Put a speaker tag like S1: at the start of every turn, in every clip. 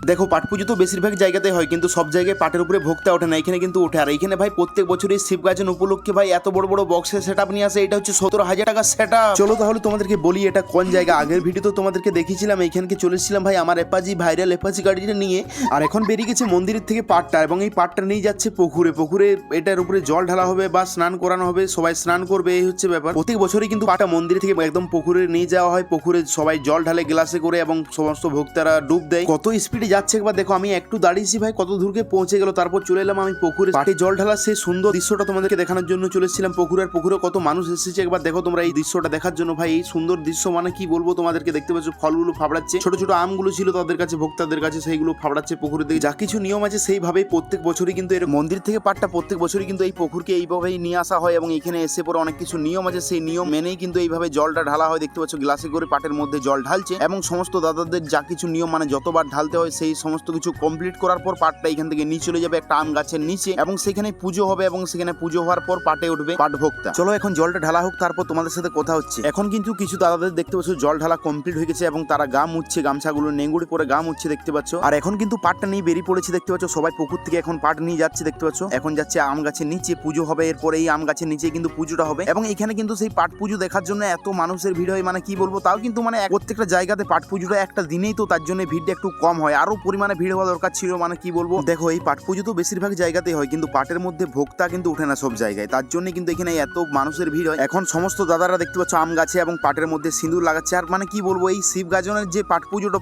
S1: দেখো পাট পুজো তো বেশিরভাগ জায়গাতে হয়, কিন্তু সব জায়গায় পাটের উপরে ভোক্তা ওঠে না, এখানে কিন্তু ওঠে। আর এখানে ভাই প্রত্যেক বছরই শিবগাজন উপলক্ষে ভাই এত বড় বড় বক্সের সেট আপ নিয়ে আসে। এটা হচ্ছে 17,000 টাকা সেট আপ। চলো তাহলে তোমাদেরকে বলি এটা কোন জায়গা। আগের ভিডিও তো তোমাদেরকে দেখিয়েছিলাম, এইখানকে চলেছিলাম ভাই আমার এপাজি ভাইরাল এপাজি গাড়িটা নিয়ে। আর এখন বেরিয়ে গেছে মন্দিরের থেকে পাটটা, এবং এই পাটটা নিয়ে যাচ্ছে পুকুরে এটার উপরে জল ঢালা হবে বা স্নান করানো হবে, সবাই স্নান করবে, এই হচ্ছে ব্যাপার। প্রত্যেক বছরই কিন্তু পাটটা মন্দির থেকে একদম পুকুরে নিয়ে যাওয়া হয়, পুকুরে সবাই জল ঢালে গ্লাসে করে এবং সমস্ত ভক্তরা ডুব দেয়। কত স্পিডে যাচ্ছে একবার দেখো। আমি একটু দাঁড়িয়েছি ভাই, কত দূরকে পৌঁছে গেল, তারপর চলে এলাম আমি পুকুরে। পাটে জল ঢালা সেই সুন্দর দৃশ্যটা তোমাদেরকে দেখানোর জন্য চলেছিলাম পুকুরে কত মানুষ এসেছে একবার দেখো তোমরা এই দৃশ্যটা দেখার জন্য। ভাই এই সুন্দর দৃশ্য মানে কি বলবো তোমাদেরকে। দেখতে পাচ্ছ ফলগুলো ফাবড়াচ্ছে, ছোট ছোট আমগুলো ছিল তাদের কাছে, ভক্তদের কাছে, সেইগুলো ফাবড়াচ্ছে পুকুরের দিকে। যা কিছু নিয়ম আছে সেইভাবেই প্রত্যেক বছরই কিন্তু এর মন্দির থেকে পাটটা প্রত্যেক বছরই কিন্তু এই পুকুরকে এইভাবেই নিয়ে আসা হয়, এবং এখানে এসে পরে অনেক কিছু নিয়ম আছে, সেই নিয়ম মেনেই কিন্তু এইভাবে জলটা ঢালা হয়। দেখতে পাচ্ছ গ্লাসে করে পাটের মধ্যে জল ঢালছে, এবং সমস্ত দাদাদের যা কিছু নিয়ম মানে যতবার ঢালতে হয় সেই সমস্ত কিছু কমপ্লিট করার পর পাটটা এখান থেকে নিয়ে চলে যাবে একটা আম গাছের নিচে, এবং সেখানে পুজো হবে, এবং সেখানে পুজো হওয়ার পর পাটে উঠবে পাট ভোক্তা। চলো এখন জলটা ঢালা হোক, তারপর তোমাদের সাথে কথা হচ্ছে। এখন কিন্তু কিছু দাদাদের দেখতে পাচ্ছ জল ঢালা কমপ্লিট হয়ে গেছে, এবং তারা গা মুছছে, গামছাগুলো নেঙ্গুড়ি পরে গা মুছছে দেখতে পাচ্ছ। আর এখন কিন্তু পাটটা নিয়ে বেরিয়ে পড়েছে দেখতে পাচ্ছ, সবাই পুকুর থেকে এখন পাট নিয়ে যাচ্ছে দেখতে পাচ্ছ। এখন যাচ্ছে আম গাছের নিচে, পুজো হবে, এরপরে এই আম গাছের নিচে কিন্তু পুজোটা হবে। এবং এখানে কিন্তু সেই পাট পুজো দেখার জন্য এত মানুষের ভিড় হয় মানে কি বলবো। তাও কিন্তু মানে প্রত্যেকটা জায়গাতে পাট পুজোটা একটা দিনেই, তো তার জন্য ভিড়টা একটু কম হয়, আরো পরিমাণে ভিড় হওয়া দরকার ছিল মানে কি বলবো। দেখো এই পাট পুজো তো বেশিরভাগ জায়গাতেই হয়, কিন্তু পাটের মধ্যে ভোক্তা কিন্তু উঠে না সব জায়গায়, তার জন্য কিন্তু এখানে এত মানুষের ভিড় হয়। এখন সমস্ত দাদারা দেখতে পাচ্ছ আম গাছে এবং পাটের মধ্যে সিঁদুর লাগাচ্ছে। আর মানে কি বলবো, এই শিব গাজনের যে পাট পুজোটা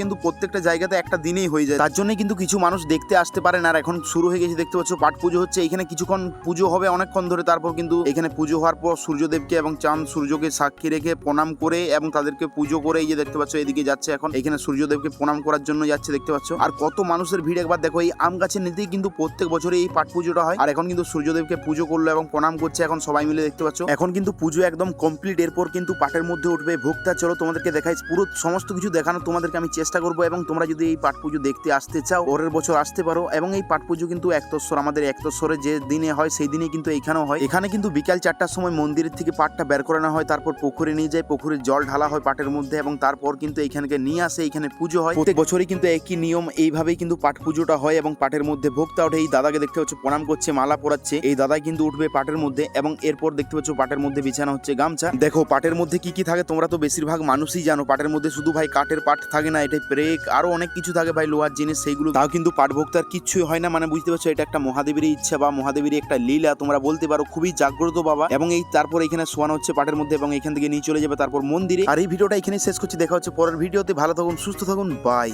S1: কিন্তু প্রত্যেকটা জায়গাতে একটা দিনেই হয়ে যায়, তার জন্য কিন্তু কিছু মানুষ দেখতে আসতে পারে না। আর এখন শুরু হয়ে গেছে দেখতে পাচ্ছ, পাট পুজো হচ্ছে, এখানে কিছুক্ষণ পুজো হবে অনেকক্ষণ ধরে। তারপর কিন্তু এখানে পুজো হওয়ার পর সূর্যদেবকে এবং চাঁদ সূর্যকে সাক্ষী রেখে প্রণাম করে এবং তাদেরকে পুজো করে এই যে দেখতে পাচ্ছ এদিকে যাচ্ছে, এখন এখানে সূর্যদেবকে প্রণাম করার জন্য যাচ্ছে দেখতে পাচ্ছ। আর কত মানুষের ভিড় একবার দেখো। এই আম গাছের নিচেই কিন্তু প্রত্যেক বছরে এই পাট পুজোটা হয়। আর এখন কিন্তু সূর্যদেবকে পুজো করলো এবং প্রণাম করছে এখন সবাই মিলে দেখতে পাচ্ছ। এখন কিন্তু পুজো একদম কমপ্লিট, এরপর কিন্তু পাটের মধ্যে উঠবে ভোক্তা। চলো তোমাদেরকে দেখাই, পুরো সমস্ত কিছু দেখানো তোমাদেরকে আমি চেষ্টা করবো, এবং তোমরা যদি এই পাট পুজো দেখতে আসতে চাও পরের বছর আসতে পারো। এবং এই পাট পুজো কিন্তু একতস্বর, আমাদের একতস্বরে যে দিনে হয় সেই দিনে কিন্তু এইখানেও হয়। এখানে কিন্তু বিকাল 4টার সময় মন্দিরের থেকে পাটটা বের করানো হয়, তারপর পুকুরে নিয়ে যায়, পুকুরে জল ঢালা হয় পাটের মধ্যে, এবং তারপর কিন্তু এইখানকে নিয়ে আসে, এখানে পুজো হয়। প্রত্যেক বছরই কিন্তু একই নিয়ম, এইভাবেই কিন্তু পাট পুজোটা হয়। এবং পাটের মধ্যে ভোক্তা ওঠে, এই দাদাকে দেখতে পাচ্ছ প্রণাম করছে, মালা পরাচ্ছে, এই দাদাই কিন্তু উঠবে পাটের মধ্যে। এবং এরপর দেখতে পাচ্ছ পাটের মধ্যে বিছানো হচ্ছে গামছা। দেখো পাটের মধ্যে কি কি থাকে তোমরা তো বেশিরভাগ মানুষই জানো, পাটের মধ্যে শুধু ভাই কাঠের পাট থাকে না, এটাই ব্রেক আরো অনেক কিছু থাকে ভাই, লোহার জিনিস, সেইগুলো তাও কিন্তু পাট ভোক্তার কিচ্ছুই হয় না। মানে বুঝতে পারছো, এটা একটা মহাদেবের ইচ্ছা বা মহাদেবের একটা লীলা তোমরা বলতে পারো, খুবই জাগ্রত বাবা। এবং এই তারপর এখানে শোয়ানো হচ্ছে পাটের মধ্যে, এবং এখান থেকে নিয়ে চলে যাবে তারপর মন্দিরে। আর এই ভিডিওটা এখানে শেষ করছি, দেখা হচ্ছে পরের ভিডিওতে। ভালো থাকুন, সুস্থ থাকুন, বাই।